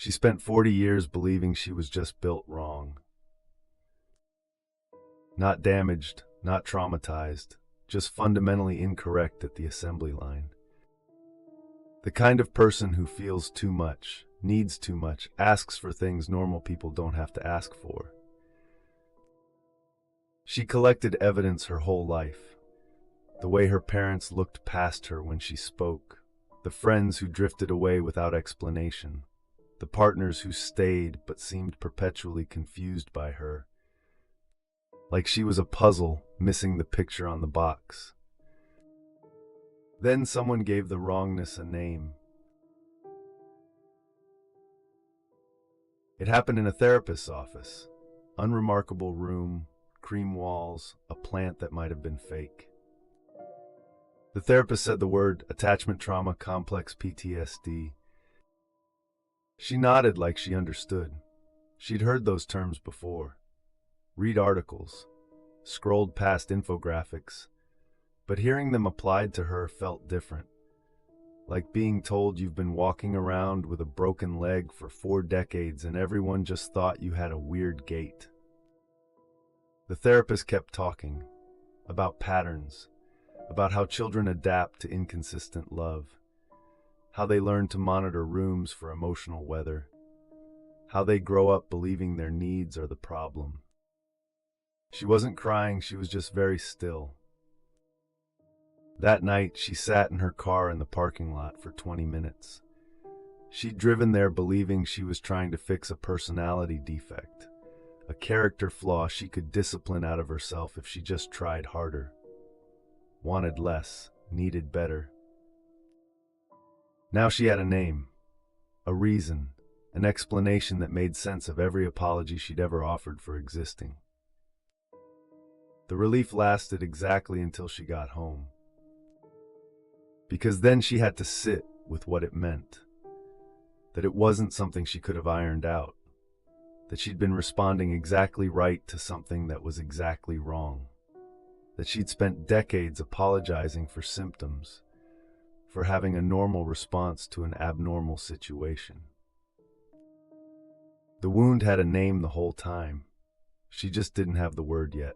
She spent 40 years believing she was just built wrong. Not damaged, not traumatized, just fundamentally incorrect at the assembly line. The kind of person who feels too much, needs too much, asks for things normal people don't have to ask for. She collected evidence her whole life. The way her parents looked past her when she spoke, the friends who drifted away without explanation, the partners who stayed but seemed perpetually confused by her, like she was a puzzle missing the picture on the box. Then someone gave the wrongness a name. It happened in a therapist's office. Unremarkable room, cream walls, a plant that might have been fake. The therapist said the word attachment trauma complex PTSD. She nodded like she understood. She'd heard those terms before. Read articles, scrolled past infographics, but hearing them applied to her felt different. Like being told you've been walking around with a broken leg for 4 decades and everyone just thought you had a weird gait. The therapist kept talking about patterns, about how children adapt to inconsistent love, how they learn to monitor rooms for emotional weather, how they grow up believing their needs are the problem. She wasn't crying, she was just very still. That night, she sat in her car in the parking lot for 20 minutes. She'd driven there believing she was trying to fix a personality defect, a character flaw she could discipline out of herself if she just tried harder. Wanted less, needed better. Now she had a name, a reason, an explanation that made sense of every apology she'd ever offered for existing. The relief lasted exactly until she got home. Because then she had to sit with what it meant. That it wasn't something she could have ironed out. That she'd been responding exactly right to something that was exactly wrong. That she'd spent decades apologizing for symptoms, for having a normal response to an abnormal situation. The wound had a name the whole time. She just didn't have the word yet.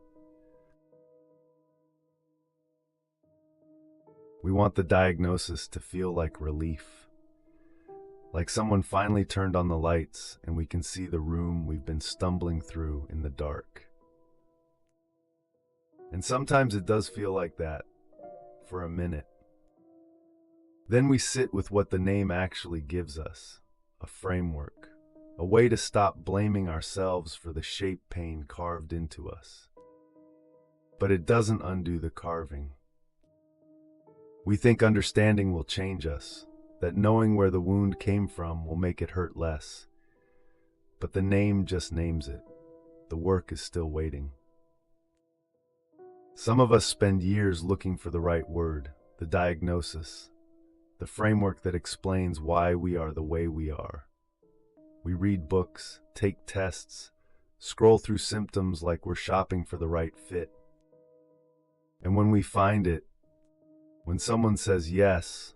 We want the diagnosis to feel like relief, like someone finally turned on the lights and we can see the room we've been stumbling through in the dark. And sometimes it does feel like that, for a minute. Then we sit with what the name actually gives us, a framework, a way to stop blaming ourselves for the shape pain carved into us. But it doesn't undo the carving. We think understanding will change us, that knowing where the wound came from will make it hurt less. But the name just names it. The work is still waiting. Some of us spend years looking for the right word, the diagnosis, the framework that explains why we are the way we are. We read books, take tests, scroll through symptoms like we're shopping for the right fit. And when we find it, when someone says, yes,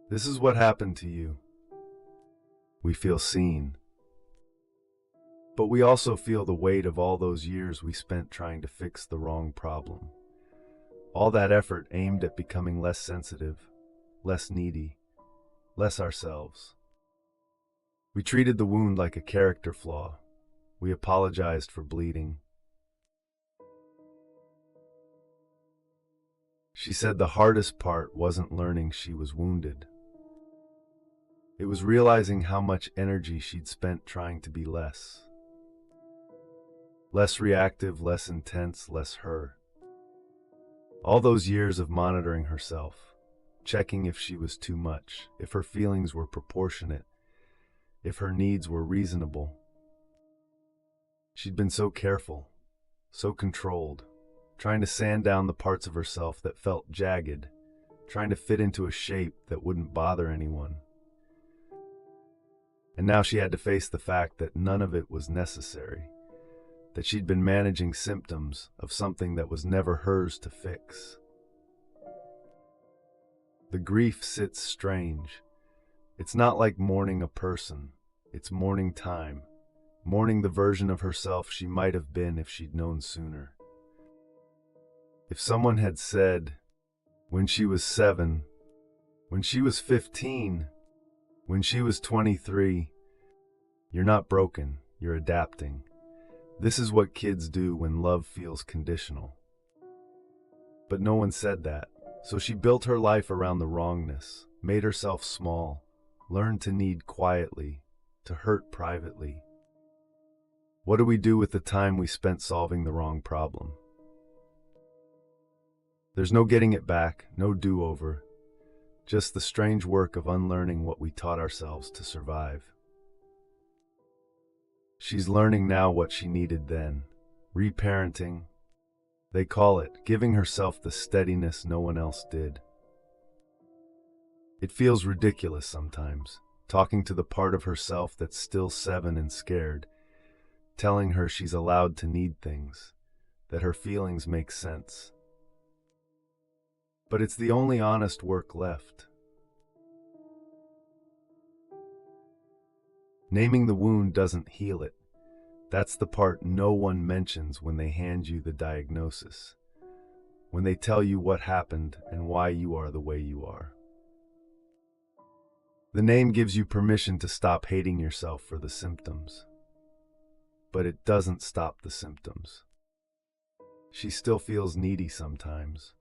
this is what happened to you, we feel seen. But we also feel the weight of all those years we spent trying to fix the wrong problem. All that effort aimed at becoming less sensitive, less needy, less ourselves. We treated the wound like a character flaw. We apologized for bleeding. She said the hardest part wasn't learning she was wounded. It was realizing how much energy she'd spent trying to be less. Less reactive, less intense, less her. All those years of monitoring herself, checking if she was too much, if her feelings were proportionate, if her needs were reasonable. She'd been so careful, so controlled, trying to sand down the parts of herself that felt jagged, trying to fit into a shape that wouldn't bother anyone. And now she had to face the fact that none of it was necessary, that she'd been managing symptoms of something that was never hers to fix. The grief sits strange. It's not like mourning a person. It's mourning time, mourning the version of herself she might have been if she'd known sooner. If someone had said, when she was 7, when she was 15, when she was 23, you're not broken, you're adapting. This is what kids do when love feels conditional. But no one said that, so she built her life around the wrongness, made herself small, learned to need quietly, to hurt privately. What do we do with the time we spent solving the wrong problem? There's no getting it back, no do-over, just the strange work of unlearning what we taught ourselves to survive. She's learning now what she needed then, reparenting. They call it giving herself the steadiness no one else did. It feels ridiculous sometimes, talking to the part of herself that's still 7 and scared, telling her she's allowed to need things, that her feelings make sense. But it's the only honest work left. Naming the wound doesn't heal it. That's the part no one mentions when they hand you the diagnosis, when they tell you what happened and why you are the way you are. The name gives you permission to stop hating yourself for the symptoms, but it doesn't stop the symptoms. She still feels needy sometimes,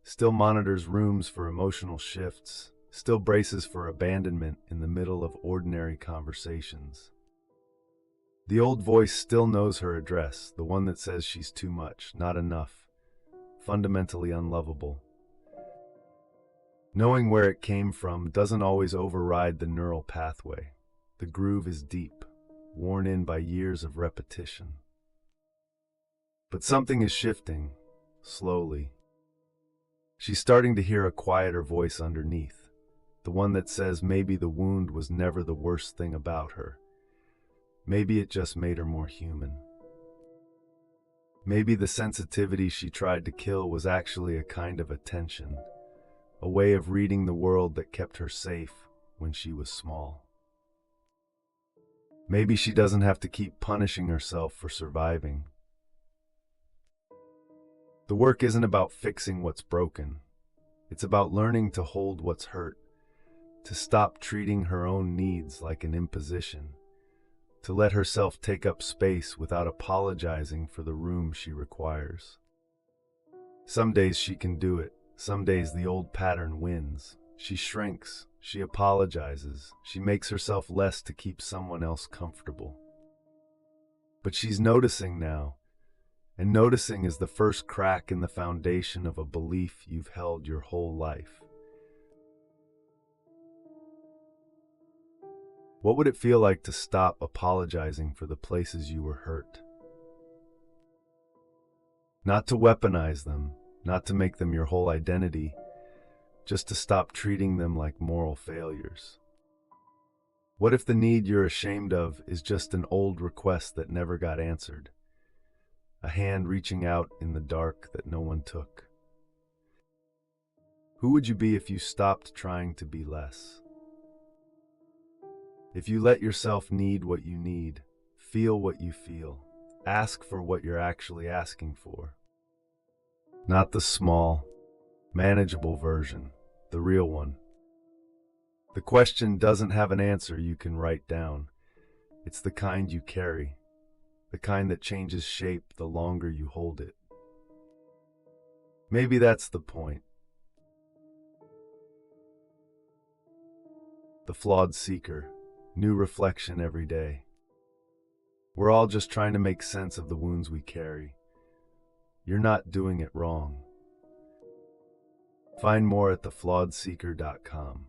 still monitors rooms for emotional shifts, still braces for abandonment in the middle of ordinary conversations. The old voice still knows her address, the one that says she's too much, not enough, fundamentally unlovable. Knowing where it came from doesn't always override the neural pathway. The groove is deep, worn in by years of repetition. But something is shifting, slowly. She's starting to hear a quieter voice underneath, the one that says maybe the wound was never the worst thing about her. Maybe it just made her more human. Maybe the sensitivity she tried to kill was actually a kind of attention, a way of reading the world that kept her safe when she was small. Maybe she doesn't have to keep punishing herself for surviving. The work isn't about fixing what's broken. It's about learning to hold what's hurt, to stop treating her own needs like an imposition, to let herself take up space without apologizing for the room she requires. Some days she can do it. Some days the old pattern wins. She shrinks. She apologizes. She makes herself less to keep someone else comfortable. But she's noticing now, and noticing is the first crack in the foundation of a belief you've held your whole life. What would it feel like to stop apologizing for the places you were hurt? Not to weaponize them, not to make them your whole identity, just to stop treating them like moral failures. What if the need you're ashamed of is just an old request that never got answered? A hand reaching out in the dark that no one took? Who would you be if you stopped trying to be less? If you let yourself need what you need, feel what you feel, ask for what you're actually asking for. Not the small, manageable version, the real one. The question doesn't have an answer you can write down. It's the kind you carry, the kind that changes shape the longer you hold it. Maybe that's the point. The Flawed Seeker. New reflection every day. We're all just trying to make sense of the wounds we carry. You're not doing it wrong. Find more at theflawedseeker.com.